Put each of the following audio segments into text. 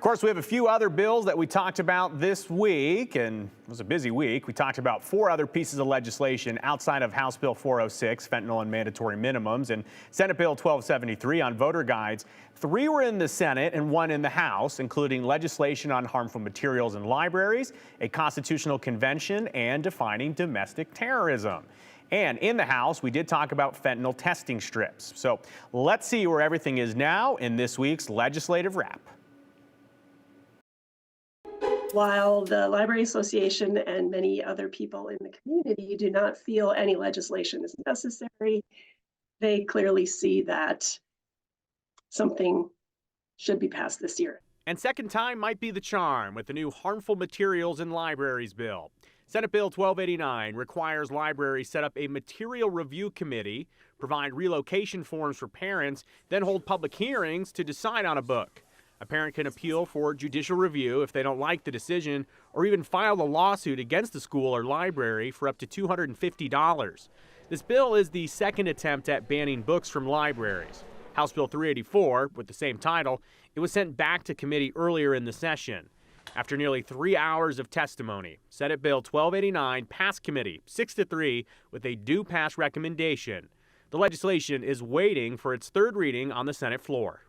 Of course, we have a few other bills that we talked about this week, and it was a busy week. We talked about 4 other pieces of legislation outside of House Bill 406, fentanyl and mandatory minimums, and Senate Bill 1273 on voter guides. 3 were in the Senate and 1 in the House, including legislation on harmful materials in libraries, a constitutional convention, and defining domestic terrorism. And in the House, we did talk about fentanyl testing strips. So let's see where everything is now in this week's legislative wrap. While the Library Association and many other people in the community do not feel any legislation is necessary, they clearly see that something should be passed this year. And second time might be the charm with the new Harmful Materials in Libraries bill. Senate Bill 1289 requires libraries set up a material review committee, provide relocation forms for parents, then hold public hearings to decide on a book. A parent can appeal for judicial review if they don't like the decision, or even file a lawsuit against the school or library for up to $250. This bill is the second attempt at banning books from libraries. House Bill 384, with the same title, it was sent back to committee earlier in the session. After nearly 3 hours of testimony, Senate Bill 1289 passed committee 6-3 with a do-pass recommendation. The legislation is waiting for its third reading on the Senate floor.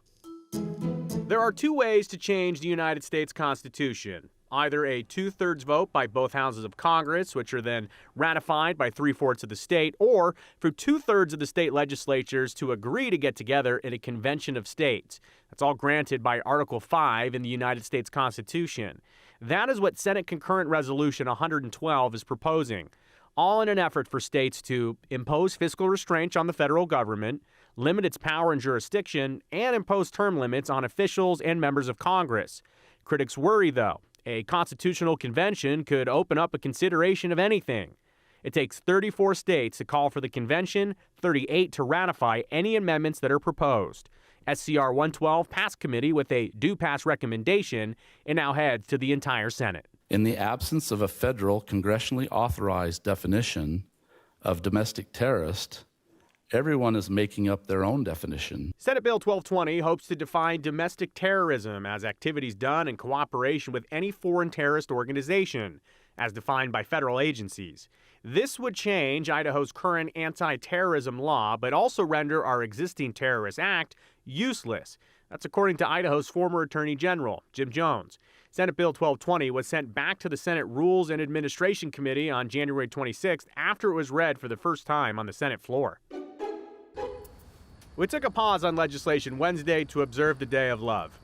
There are 2 ways to change the United States Constitution. Either a 2/3 vote by both houses of Congress, which are then ratified by 3/4 of the state, or for 2/3 of the state legislatures to agree to get together in a convention of states. That's all granted by Article 5 in the United States Constitution. That is what Senate Concurrent Resolution 112 is proposing, all in an effort for states to impose fiscal restraints on the federal government, limit its power and jurisdiction, and impose term limits on officials and members of Congress. Critics worry, though, a constitutional convention could open up a consideration of anything. It takes 34 states to call for the convention, 38 to ratify any amendments that are proposed. SCR 112 passed committee with a do-pass recommendation and now heads to the entire Senate. In the absence of a federal congressionally authorized definition of domestic terrorist, everyone is making up their own definition. Senate Bill 1220 hopes to define domestic terrorism as activities done in cooperation with any foreign terrorist organization, as defined by federal agencies. This would change Idaho's current anti-terrorism law, but also render our existing terrorist act useless. That's according to Idaho's former Attorney General, Jim Jones. Senate Bill 1220 was sent back to the Senate Rules and Administration Committee on January 26th after it was read for the first time on the Senate floor. We took a pause on legislation Wednesday to observe the Day of Love.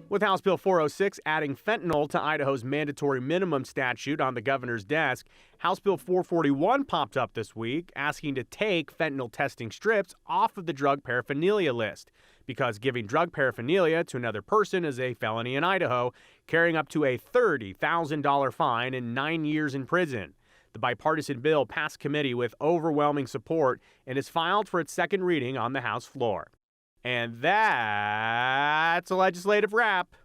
With House Bill 406 adding fentanyl to Idaho's mandatory minimum statute on the governor's desk, House Bill 441 popped up this week asking to take fentanyl testing strips off of the drug paraphernalia list because giving drug paraphernalia to another person is a felony in Idaho, carrying up to a $30,000 fine and 9 years in prison. The bipartisan bill passed committee with overwhelming support and is filed for its second reading on the House floor. And that's a legislative wrap.